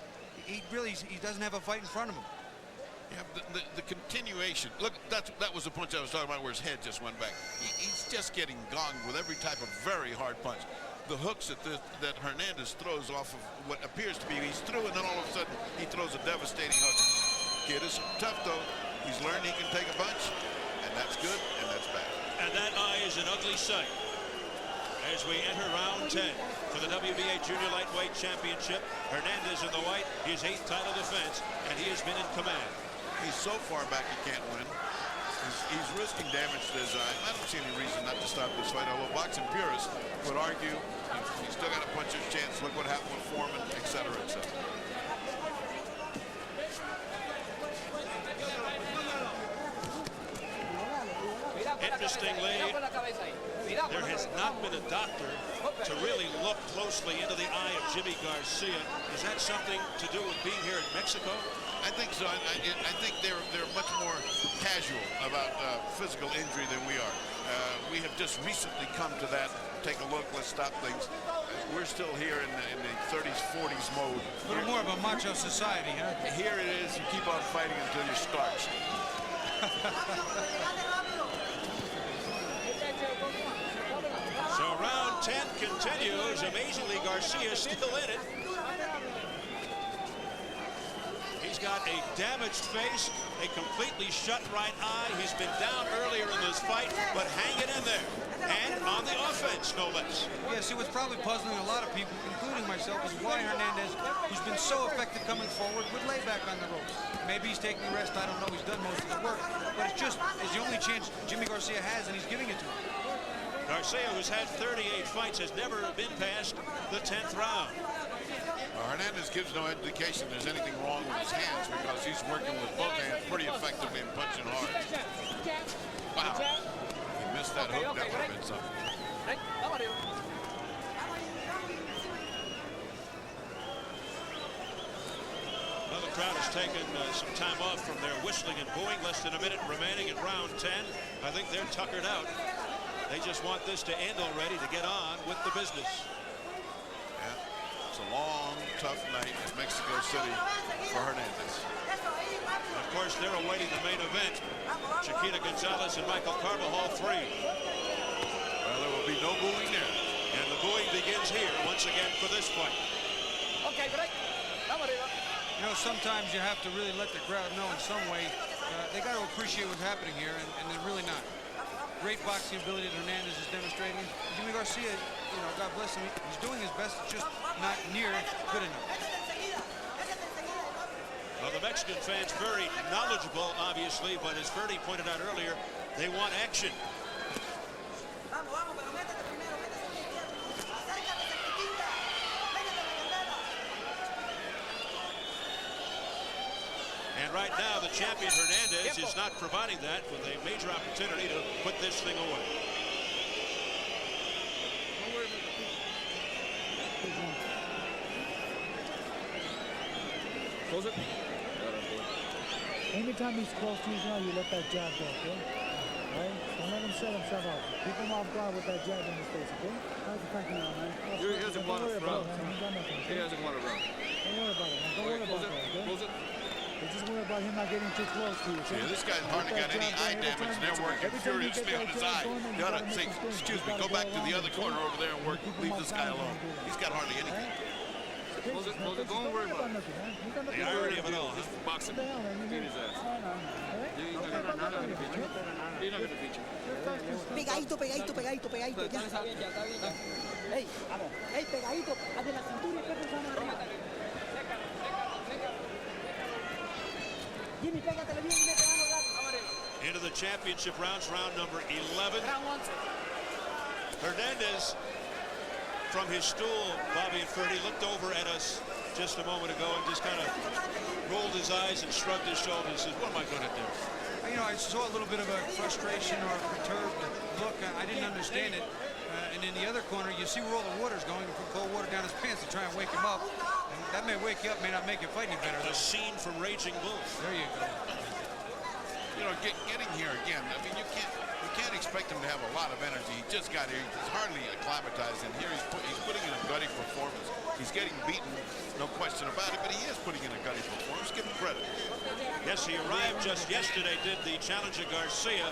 S2: He doesn't have a fight in front of him.
S5: Yeah, the continuation. Look, that was the punch I was talking about where his head just went back. He's just getting gonged with every type of very hard punch. The hooks that Hernandez throws off of what appears to be, he's through, and then all of a sudden he throws a devastating hook. Kid is tough, though. He's learned he can take a bunch, and that's good, and that's bad.
S1: And that eye is an ugly sight as we enter round 10 for the WBA Junior Lightweight Championship. Hernandez in the white, his 8th title defense, and he has been in command.
S5: He's so far back he can't win. He's risking damage to his eye. I don't see any reason not to stop this fight, although boxing purists would argue he's still got a puncher's chance. Look what happened with Foreman, et cetera, et cetera.
S1: Interestingly, there has not been a doctor to really look closely into the eye of Jimmy Garcia. Is that something to do with being here in Mexico?
S5: I think so. I think they're much more casual about physical injury than we are. We have just recently come to that. Take a look. Let's stop things. We're still here in the 30s, 40s mode.
S2: A little more of a macho society, huh?
S5: Here it is. You keep on fighting until you're starched.
S1: So round 10 continues. Amazingly, Garcia still in it. He's got a damaged face, a completely shut right eye. He's been down earlier in this fight, but hanging in there. And on the offense, no less.
S2: Yeah, see, what's probably puzzling a lot of people, including myself, is why Hernandez, who's been so effective coming forward, would lay back on the ropes. Maybe he's taking a rest, I don't know. He's done most of the work. But it's the only chance Jimmy Garcia has, and he's giving it to him.
S1: Garcia, who's had 38 fights, has never been past the 10th round.
S5: Hernandez gives no indication there's anything wrong with his hands because he's working with both hands pretty effectively and punching hard. Wow. He missed that hook. That would have been something.
S1: Well, the crowd has taken some time off from their whistling and booing. Less than a minute remaining in round 10. I think they're tuckered out. They just want this to end already to get on with the business.
S5: It's a long, tough night in Mexico City for Hernandez.
S1: Of course, they're awaiting the main event. Chiquita Gonzalez and Michael Carbajal 3.
S5: Well, there will be no booing there.
S1: And the booing begins here once again for this fight.
S2: Okay, break. You know, sometimes you have to really let the crowd know in some way. They got to appreciate what's happening here, and they're really not. Great boxing ability that Hernandez is demonstrating. Jimmy Garcia, you know, God bless him, he's doing his best, just not near good enough.
S1: Well, the Mexican fans very knowledgeable, obviously, but as Ferdy pointed out earlier, they want action. And right now, the champion Hernandez is not providing that with a major opportunity to put this thing away.
S6: Close it. Anytime he's close to you now, you let that jab go, okay? Right? Don't let him set himself up. Keep him off guard with that jab in his face, okay? How's the fight now, man?
S10: He doesn't want to run. He doesn't want to run.
S6: Don't worry about it, man. Don't worry about it, okay?
S10: Close it.
S6: Just worry about him not getting too close to you.
S5: Yeah, this guy's hardly got any eye damage, and they're working furiously on his eye. You ought to say, excuse me, go back to the other corner over there and work. Leave this guy alone. He's got hardly anything.
S10: Close it, close it. Don't worry about it.
S1: The irony of it all, huh?
S10: Boxing. Beat his ass. He's not going to beat you. He's not going to beat you.
S7: Pegadito, pegadito, pegadito, pegadito. Ya. Ey, vamos. Ey, pegadito. Hacia la cintura y después cruzamos arriba. Jimmy, pégatele bien y mete mano rápido.
S1: Into the championship rounds, round number 11. Hernandez, from his stool, Bobby and Ferdy, looked over at us just a moment ago and just kind of rolled his eyes and shrugged his shoulders and says, what am I going to do?
S2: You know, I saw a little bit of a frustration or a perturbed look. I didn't understand it. And in the other corner, you see where all the water's going. You put cold water down his pants to try and wake him up. And that may wake you up, may not make you fight any better.
S1: A scene from Raging Bull.
S2: There you go.
S5: You know, getting here again, I mean, you can't expect him to have a lot of energy. He just got here. He's hardly acclimatized, and here he's putting in a gutty performance. He's getting beaten, no question about it, but he is putting in a gutty performance. Give him credit.
S1: Yes, he arrived just yesterday, did the challenger Garcia,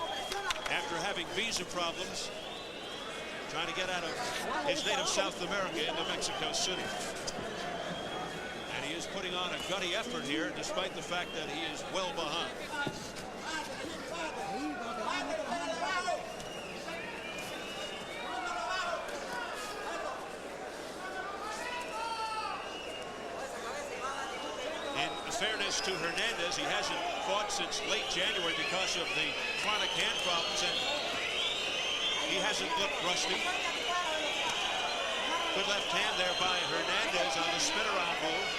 S1: after having visa problems, trying to get out of his native South America into Mexico City. And he is putting on a gutty effort here, despite the fact that he is well behind. In fairness to Hernandez, he hasn't fought since late January because of the chronic hand problems, and he hasn't looked rusty. Good left hand there by Hernandez on the spin-around move.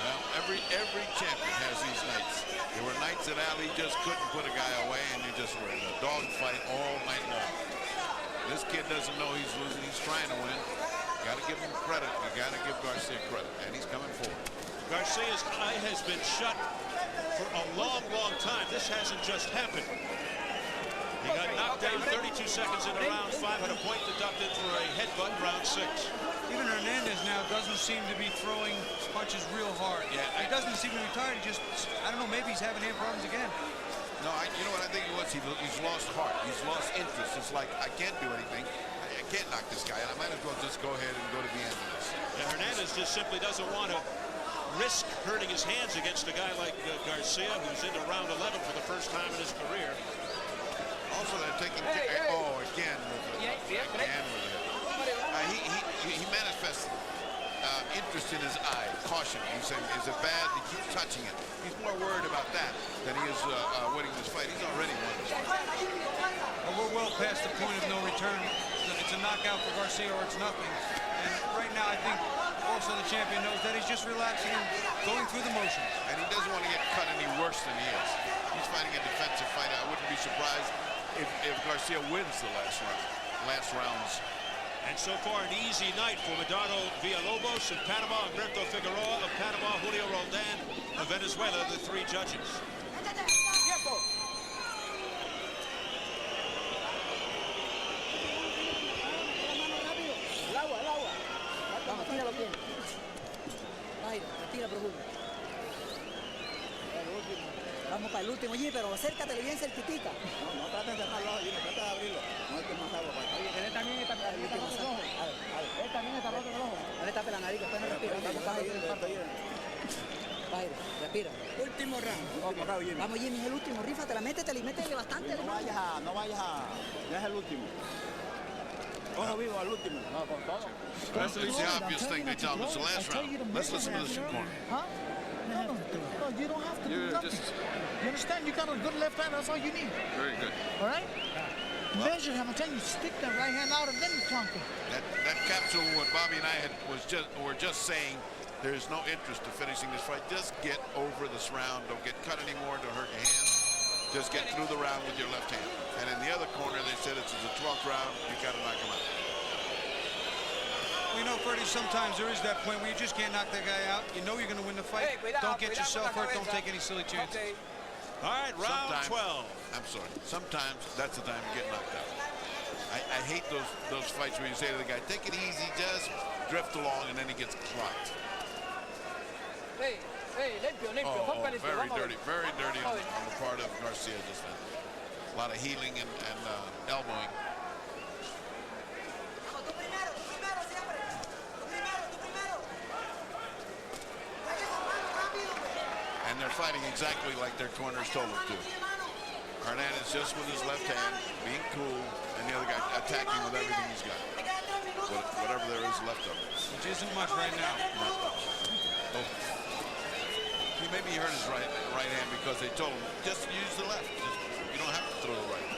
S5: Well, every champion has these nights. There were nights that Ali just couldn't put a guy away, and you just were in a dogfight all night long. This kid doesn't know he's losing. He's trying to win. Got to give him credit. You got to give Garcia credit, and he's coming forward.
S1: Garcia's eye has been shut for a long, long time. This hasn't just happened. He got knocked down 32 seconds into round 5, had a point deducted for a headbutt in round 6.
S2: Even Hernandez now doesn't seem to be throwing punches real hard.
S5: Yeah,
S2: he doesn't seem to be tired. He just, I don't know, maybe he's having hand problems again.
S5: No, you know what I think it was? He's lost heart. He's lost interest. It's like, I can't do anything. I can't knock this guy, and I might as well just go ahead and go to the end of this.
S1: And Hernandez just simply doesn't want to risk hurting his hands against a guy like Garcia, who's into round 11 for the first time in his career.
S5: Also, they're taking again with it. He manifests interest in his eye, caution. He's saying, is it bad? He keeps touching it. He's more worried about that than he is winning this fight. He's already won this fight.
S2: Well, we're well past the point of no return. It's a knockout for Garcia or it's nothing. And right now, I think also the champion knows that he's just relaxing and going through the motions.
S5: And he doesn't want to get cut any worse than he is. He's fighting a defensive fight. I wouldn't be surprised if Garcia wins the last rounds.
S1: And so far, an easy night for Medardo Villalobos of Panama, Humberto Figueroa of Panama, Julio Roldan of Venezuela, the three judges.
S7: Vamos, tíralo bien. Tira profundo. Vamos para el último, Jimmy, pero acércate bien cerquitica.
S11: No traten de cerrarlo, Jimmy, trata de abrirlo. No hay que más agua para que él también está roto en el ojo. Él también está roto en el ojo.
S7: No le tape la nariz, después no respira. Respira.
S11: Último round.
S7: Vamos, Jimmy, es el último. Rífatela, métetela y métele bastante.
S11: No vayas a... Ya es el último. Ojo vivo al último. No, con todo.
S5: That's the obvious thing they tell him. It's the last round. Let's listen to this corner.
S6: Huh? No, you don't have to do nothing. You understand? You got a good left hand. That's all you need.
S5: Very good.
S6: All right? Measure him. I'm telling you, stick that right hand out and then you conquer.
S5: That capsule, what Bobby and I were just saying, there's no interest to finishing this fight. Just get over this round. Don't get cut anymore. Don't hurt your hands. Just get through the round with your left hand. And in the other corner, they said it's the 12th round. You got to knock him out.
S2: Well, you know, Freddie, sometimes there is that point where you just can't knock that guy out. You know you're going to win the fight. Don't get yourself hurt. Don't take any silly chances.
S1: All right, round 12.
S5: I'm sorry. Sometimes that's the time you get knocked out. I hate those fights where you say to the guy, take it easy, just drift along, and then he gets clocked.
S4: Very dirty
S5: on the part of Garcia just then. A lot of healing and elbowing. And they're fighting exactly like their corners told them to. Hernandez just with his left hand, being cool, and the other guy attacking with everything he's got. Whatever there is left of it.
S2: Which isn't much right now.
S5: Not much. Oh. He maybe hurt his right hand because they told him, just use the left. You don't have to throw the right.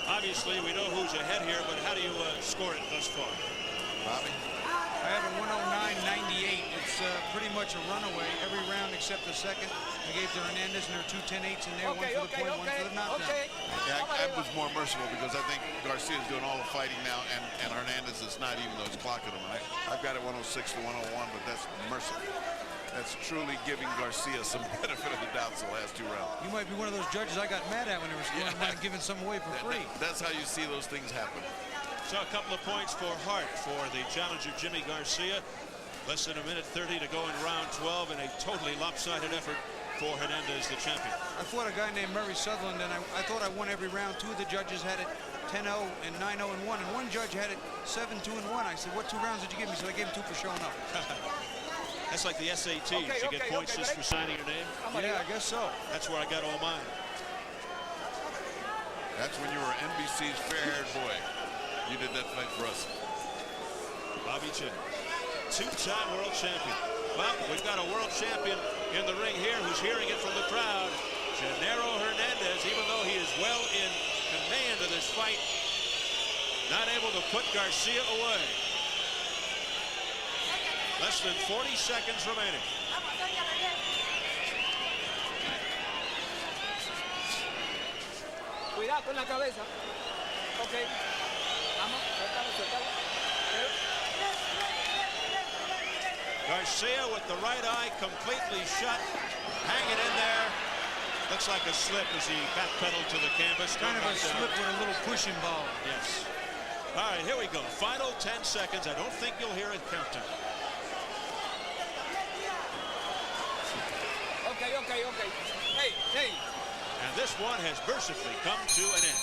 S1: Obviously, we know who's ahead here, but how do you score it thus far?
S5: Bobby?
S2: I have a 109.98. It's pretty much a runaway every round except the second. I gave to Hernandez, and there are 2 10-8s in there, one for the point, one for the knockdown.
S5: Yeah, I was more merciful because I think Garcia's doing all the fighting now, and Hernandez is not, even though he's clocking him. I've got it 106 to 101, but that's merciful. That's truly giving Garcia some benefit of the doubt the last 2 rounds.
S2: You might be one of those judges I got mad at when they were scoring money, giving some away for free.
S5: That's how you see those things happen.
S1: So a couple of points for Hart for the challenger Jimmy Garcia. Less than a minute 30 to go in round 12, and a totally lopsided effort for Hernandez, the champion.
S2: I fought a guy named Murray Sutherland, and I thought I won every round. 2 of the judges had it 10-0 and 9-0 and 1, and one judge had it 7-2 and 1. I said, what 2 rounds did you give me? So I gave him 2 for showing up.
S1: That's like the SATs. You get points just for signing your name?
S2: Yeah, I guess so.
S1: That's where I got all mine.
S5: That's when you were NBC's fair-haired boy. You did that fight for us.
S1: Bobby Chin, 2-time world champion. Well, we've got a world champion in the ring here who's hearing it from the crowd. Genaro Hernandez, even though he is well in command of this fight, not able to put Garcia away. Less than 40 seconds remaining.
S4: Cuidado con la cabeza. Okay. Vamos, suéltalo.
S1: Garcia with the right eye completely shut, hanging in there. Looks like a slip as he backpedaled to the canvas.
S2: Kind of a slip with a little push involved.
S1: Yes. All right, here we go. Final 10 seconds. I don't think you'll hear it countdown.
S4: Okay. Hey.
S1: And this one has mercifully come to an end.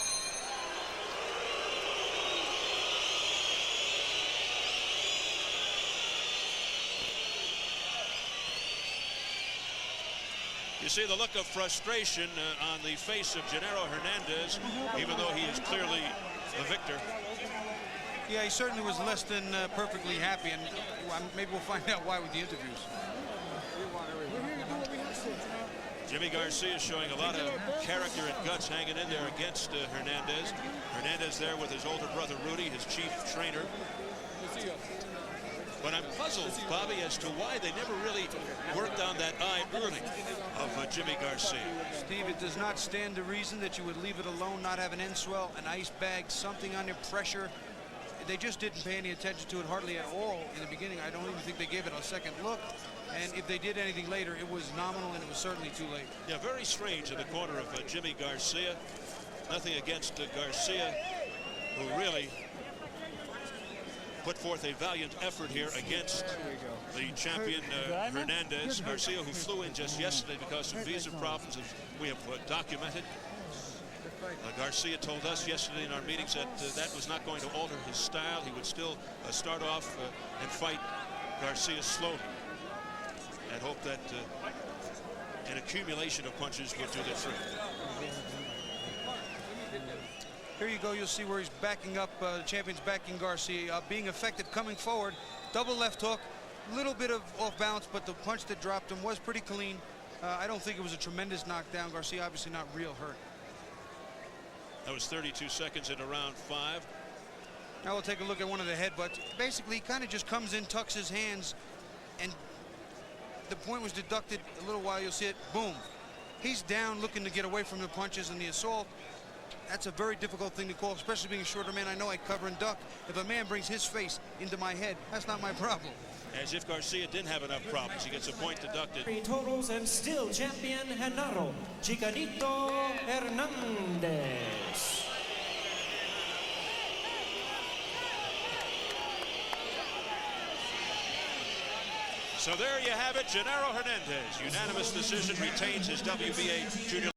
S1: You see the look of frustration on the face of Genaro Hernandez, even though he is clearly the victor.
S2: Yeah, he certainly was less than perfectly happy, and maybe we'll find out why with the interviews.
S1: Jimmy Garcia showing a lot of character and guts hanging in there against Hernandez. Hernandez there with his older brother Rudy, his chief trainer. But I'm puzzled, Bobby, as to why they never really worked on that eye early of Jimmy Garcia.
S2: Steve, it does not stand to reason that you would leave it alone, not have an end swell, an ice bag, something under pressure. They just didn't pay any attention to it hardly at all in the beginning. I don't even think they gave it a second look. And if they did anything later, it was nominal, and it was certainly too late.
S1: Yeah, very strange in the corner of Jimmy Garcia. Nothing against Garcia, who really put forth a valiant effort here against the champion Hernandez. Garcia, who flew in just yesterday because of visa problems, as we have documented. Garcia told us yesterday in our meetings that that was not going to alter his style. He would still start off and fight Garcia slowly, and hope that an accumulation of punches would do the trick.
S2: Here you go. You'll see where he's backing up. The champion's backing Garcia, being effective, coming forward. Double left hook, a little bit of off balance, but the punch that dropped him was pretty clean. I don't think it was a tremendous knockdown. Garcia obviously not real hurt.
S1: That was 32 seconds into round 5.
S2: Now we'll take a look at one of the headbutts. Basically, he kind of just comes in, tucks his hands, and the point was deducted a little while. You'll see it. Boom. He's down, looking to get away from the punches and the assault. That's a very difficult thing to call, especially being a shorter man. I know I cover and duck. If a man brings his face into my head, that's not my problem.
S1: As if Garcia didn't have enough problems. He gets a point deducted.
S3: 3 totals and still champion Genaro, Chicanito Hernandez.
S1: So there you have it. Genaro Hernandez, unanimous decision, retains his WBA junior